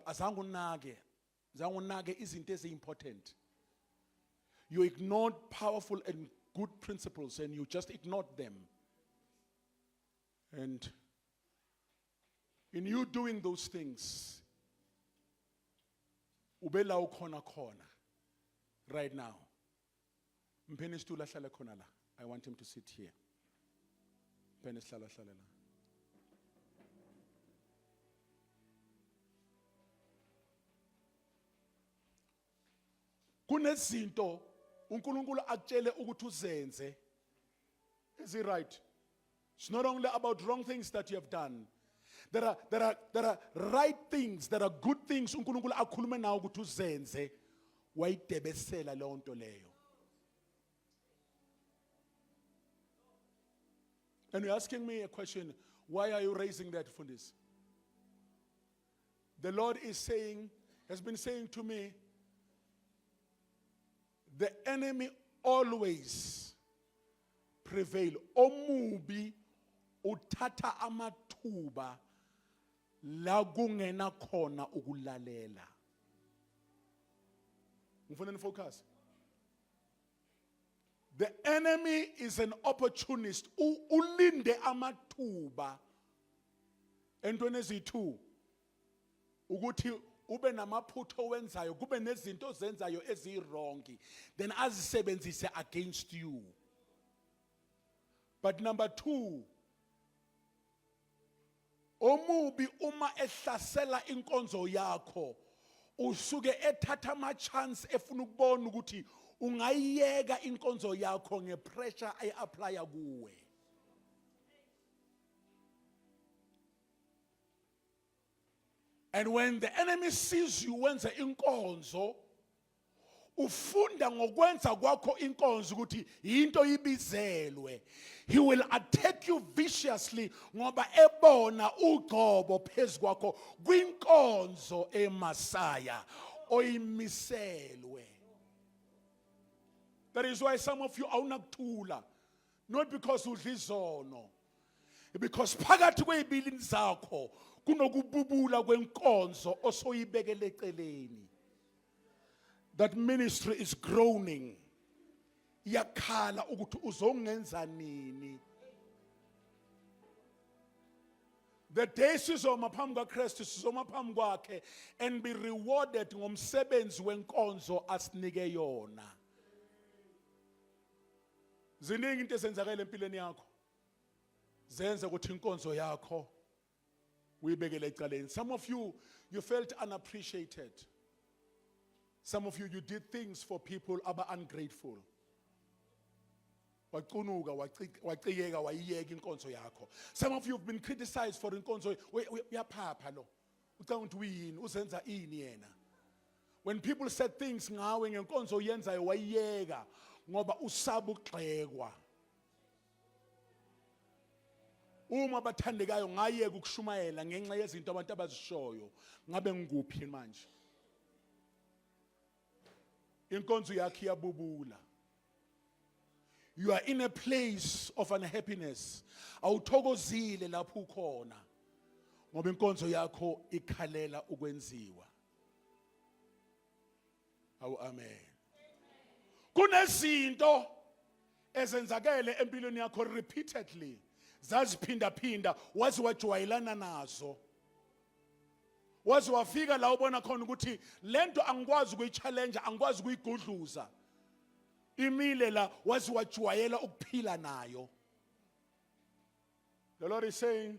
azangunage izinto ezi-important. You ignored powerful and good principles and you just ignored them. And in you doing those things, ubela ukhona khona right now. Mpheni isitulo ahlale khona la. I want him to sit here. Mpheni isihlalo ahlale la. Kunezinto uNkulunkulu akutshele ukuthi uzenze. Is it right? It's not only about wrong things that you have done. There are right things, there are good things uNkulunkulu akhulume nawe ukuthi uzenze. Wayidebesela leyo nto leyo. And you're asking me a question, why are you raising that for this? The Lord has been saying to me, the enemy always prevail. Omubi uthatha amathuba la kungena khona ukulalela. Ngifuna focus. The enemy is an opportunist. Ulinde amathuba entweni ezithu ukuthi ube namaphutho wenzayo, kube nezinto zenzayo ezi-wrong, then azisebenzise against you. But number 2, omubi uma ehlasela inkonzo yakho, usuke ethatha ama chance efuna ukubona ukuthi ungayiyeka inkonzo yakho ngepressure ayiapplya kuwe. And when the enemy sees you wenza inkonzo, ufunda ngokwenza kwakho inkonzo ukuthi into ibizelwe. He will attack you viciously ngoba ebona ugcobo phezukwakho kwinkonzo eMasaya oyimiselwe. That is why some of you awunakuthula, not because udla izono, because phakathi kwezibili zakho kunokububula kwenkonzo osoyibekele eceleni. That ministry is groaning. Yakhala ukuthi uzongenza nini. The day sizoma phambi kaKristu sizoma phambi kwakhe and be rewarded ngomsebenzi wenkonzo asinike yona. Ziningi into ezenzakala empilweni yakho. Zenza ukuthi inkonzo yakho uyibekele eceleni. Some of you felt unappreciated. Some of you did things for people aba ungrateful. Waqunuka waciyeka wayiyeka inkonzo yakho. Some of you have been criticized for inkonzo. Uyaphapha lo. Ucanga ukuthi uyini uzenza ini yena. When people said things ngawe ngenkonzo yenzayo wayiyeka ngoba usaba ukugxekwa. Uma bathandekayo ngayeka ukushumayela ngenxa yezinto abantu abazishoyo. Ngabe ngikuphi manje? Inkonzo yakho iyabubula. You are in a place of unhappiness. Awuthokozile lapho ukhona. Ngoba inkonzo yakho ikhalela ukwenziwa. Awu amen. Kunezinto ezenzakele empilweni yakho repeatedly. Zaziphinda phinda wazi wajwayelana nazo. Wazi wafika la ubona khona ukuthi lento angikwazi ukuyichallenge, angikwazi ukuyigudluza. Imile la wazi wajwayela ukuphila nayo. The Lord is saying,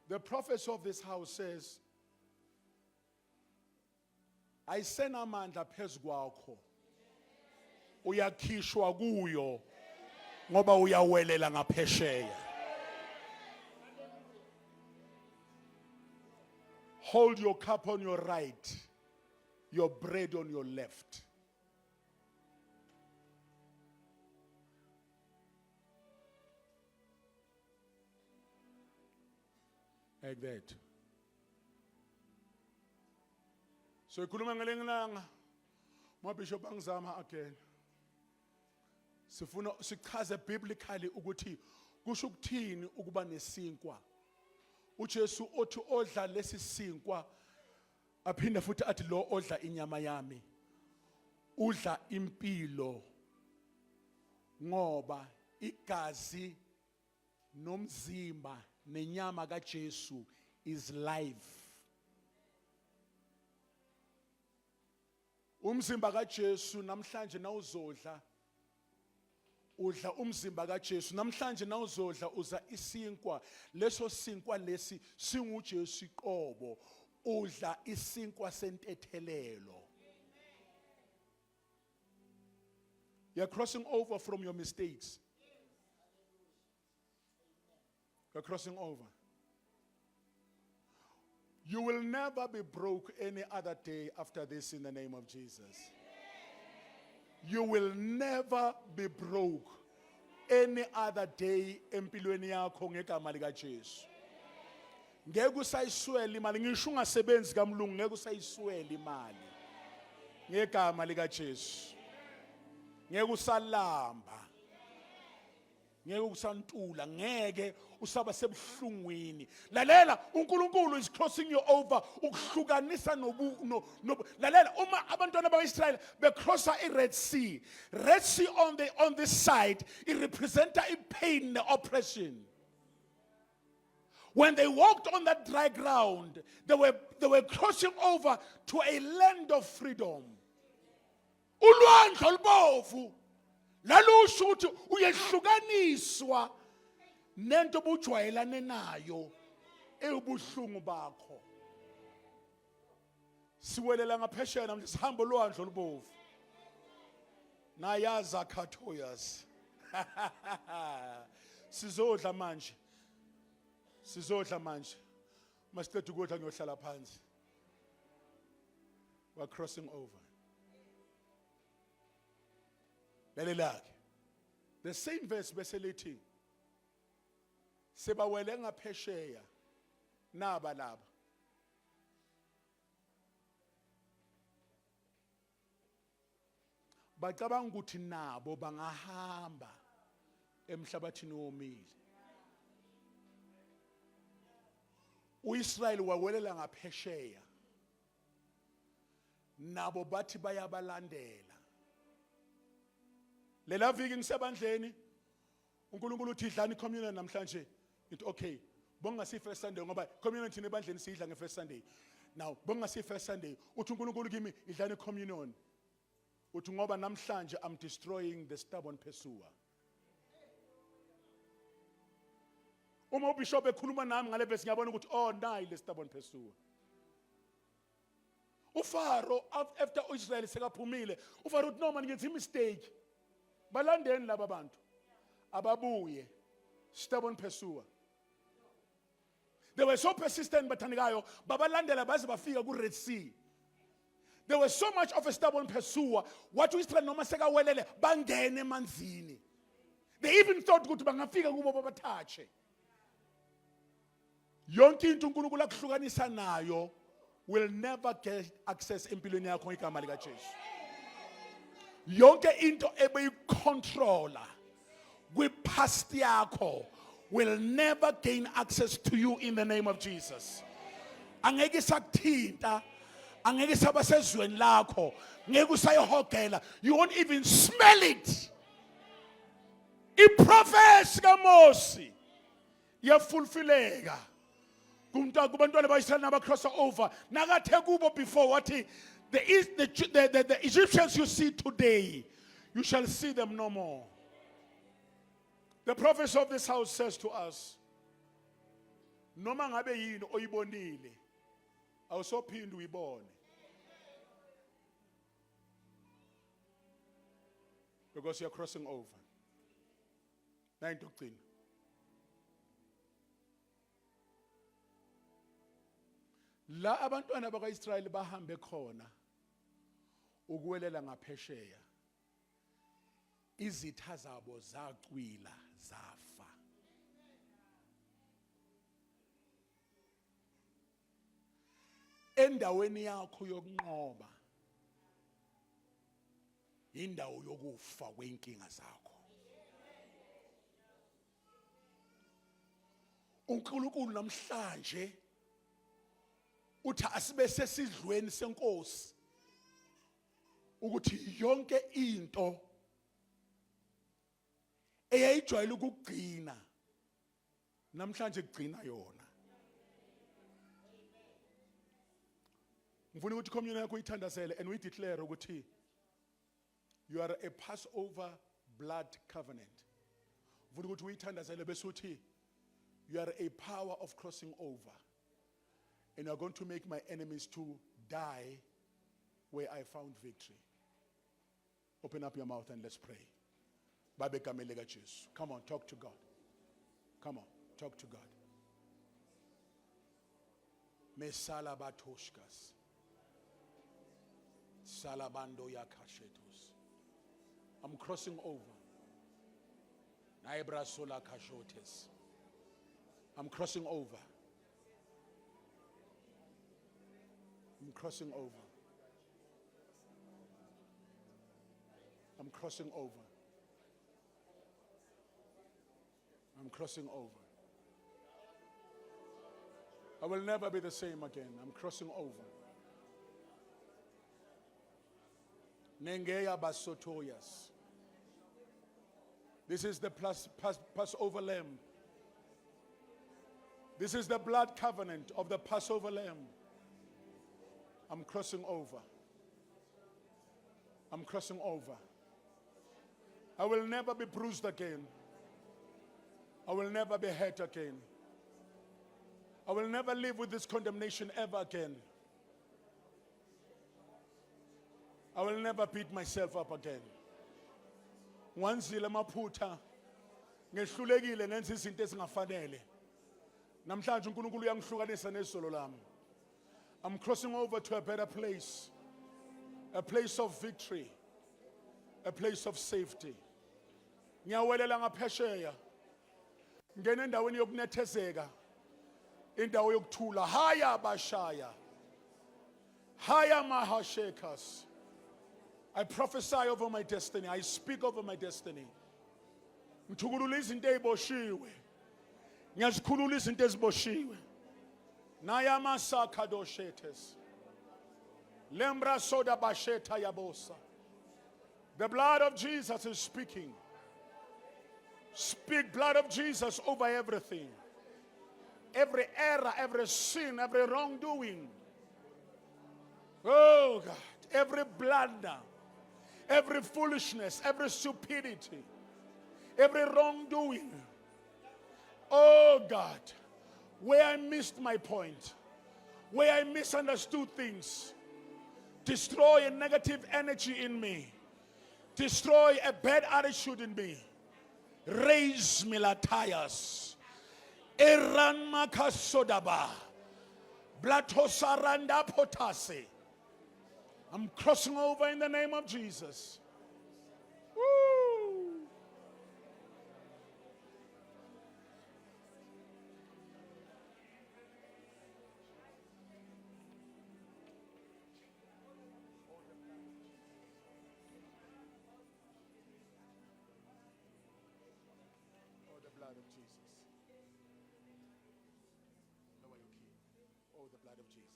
the prophet of this house says, ayisena amandla phezu kwakho. Uyakhishwa kuyo ngoba uyawelela ngaphesheya. Hold your cup on your right, your bread on your left. Like that. So ikhuluma ngelengelanga. Mabishop angizama again. Sifuna sichaze biblically ukuthi kusho ukuthini ukuba nesinkwa. uJesu othi odla lesi sinkwa aphinda futhi athi lo odla inyama yami udla impilo ngoba igazi nomzimba nenyama kaJesu is life. Umzimba kaJesu namhlanje nawuzodla udla umzimba kaJesu namhlanje nawuzodla uza isinkwa leso sinkwa lesi singuJesu iqobo udla isinkwa sentethelelo. You're crossing over from your mistakes. You're crossing over. You will never be broke any other day after this in the name of Jesus. You will never be broke any other day empilweni yakho ngegama lika Jesu. Ngeke usayiswela imali ngisho ungasebenzi kaMlungu ngeke usayiswela imali ngegama lika Jesu. Ngeke usalamba ngeke usantula ngeke usaba sebuhlungwini. Lalela uNkulunkulu is crossing you over ukuhlukanisa lalela uma abantwana bakwaIsrael becrossa iRed Sea. Red Sea on this side it represents a pain, the oppression. When they walked on that dry ground, they were crossing over to a land of freedom. Ulwandle olubovu lalusho ukuthi uyehlukaniswa nento bujwayelane nayo ebuhlungu bakho. Siwelela ngaphesheya namhlanje sihamba olwandle olubovu. Nayaza Katoyas. Sizodla manje. Sizodla manje. Masiqeda ukudla ngiyohlala phansi. We're crossing over. Lelelake. The same verse beselithi sebawele ngaphesheya naba laba. Bacabanga ukuthi nabo bangahamba emhlabathini womile. uIsrael wawelela ngaphesheya. Nabo bathi bayabalandela. Lela viki ngisebandleni uNkulunkulu uthi idlani communion namhlanje. It okay. Bongasi first Sunday ngoba communion thina ebandleni sidla nge-first Sunday. Now bongasi first Sunday uthi uNkulunkulu kimi idlani communion. Uthi ngoba namhlanje I'm destroying the stubborn pursuer. Uma ubishop ekhuluma nami ngale verse ngiyabona ukuthi oh nayi le stubborn pursuer. uFaro after Israel sekaphumile uFaro uthi no man ngiyenza mistake. Balandeni laba bantu ababuye stubborn pursuer. They were so persistent bathandikayo babalandela baze bafika ku Red Sea. There was so much of a stubborn pursuer. What uIsrael noma sekawelele bangene emanzini. They even thought ukuthi bangafika kubo babathache. Yonke into uNkulunkulu akuhlukanisa nayo will never get access empilweni yakho igama lika Jesu. Yonke into ebeyicontroller kwi-past yakho will never gain access to you in the name of Jesus. Angeke isakuthinta, angeke isabasezweni lakho, ngeke usayihogela. You won't even smell it. Iprofesi kaMosi yafulfileka. Kubantwana baIsrael nabacrossa over. Nakathe kubo before wathi the Egyptians you see today, you shall see them no more. The prophet of this house says to us, noma ngabe yini oyibonile, awusophindi uyibone. Because you're crossing over. Na into yokugcina. La abantwana bakaIsrael bahambe khona ukuwelela ngaphesheya. Izitha zabo zacwila zafa. Endaweni yakho yokunqoba indawo yokufa kwenkinga zakho. uNkulunkulu namhlanje uthi asibe sesidlweni senkosi ukuthi yonke into eyayijwayele ukugcina namhlanje kugcina yona. Ngifuna ukuthi communion yakho uyithandazele and uyideclare ukuthi you are a Passover blood covenant. Ngifuna ukuthi uyithandazele bese uthi you are a power of crossing over. And you are going to make my enemies to die where I found victory. Open up your mouth and let's pray. Babe kamelega Jesu. Come on, talk to God. Come on, talk to God. Mesala batoshkas. Salabando yakashetos. I'm crossing over. Naibra sola kashotes. I'm crossing over. I'm crossing over. I'm crossing over. I'm crossing over. I will never be the same again. I'm crossing over. Nengeya basotoyas. This is the Passover lamb. This is the blood covenant of the Passover lamb. I'm crossing over. I'm crossing over. I will never be bruised again. I will never be hurt again. I will never live with this condemnation ever again. I will never beat myself up again. Ngwanzile amaphutha ngehlulekile ngenza izinto ezingafanele. Namhlanje uNkulunkulu uyangihlukanisa nezolo lami. I'm crossing over to a better place. A place of victory. A place of safety. Ngiyawelela ngaphesheya. Ngene endaweni yokunethezeka. Indawo yokuthula. Haya bashaya. Haya mahashekas. I prophesy over my destiny. I speak over my destiny. Ngithukulula izinto eziboshiwe. Ngiyazikhulula izinto eziboshiwe. Naya masaka doshetes. Lembra soda basheta yabosa. The blood of Jesus is speaking. Speak blood of Jesus over everything. Every error, every sin, every wrongdoing. Oh God, every blunder, every foolishness, every stupidity, every wrongdoing. Oh God, where I missed my point, where I misunderstood things, destroy a negative energy in me, destroy a bad attitude in me, raise milatayas, eran makasodaba, blatosaranda potase. I'm crossing over in the name of Jesus. Woo. Oh, the blood of Jesus. Lower your key. Oh, the blood of Jesus.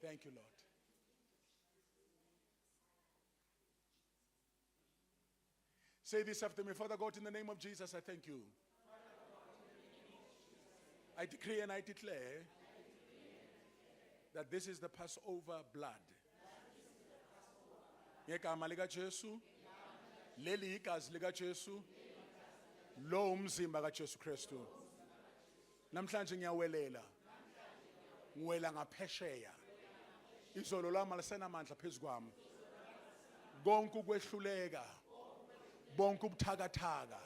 Thank you, Lord. Say this after me. Father God, in the name of Jesus, I thank you. I decree and I declare that this is the Passover blood. Ngegama lika Jesu, leli igazi lika Jesu, lo umzimba kaJesu Kristu. Namhlanje ngiyawelela. Ngiwela ngaphesheya. Izolo lami alisenamandla phezu kwami. Konke ukwehluleka. Bonke ubuthakathaka.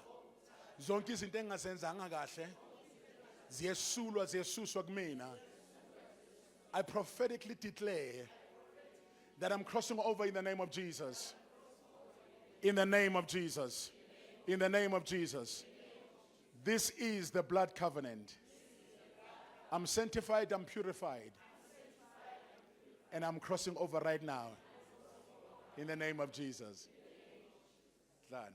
Zonke izinto engazenzanga kahle ziyesulwa ziyesuswa kumina. I prophetically declare that I'm crossing over in the name of Jesus. In the name of Jesus. In the name of Jesus. This is the blood covenant. I'm sanctified, I'm purified. And I'm crossing over right now. In the name of Jesus. Done.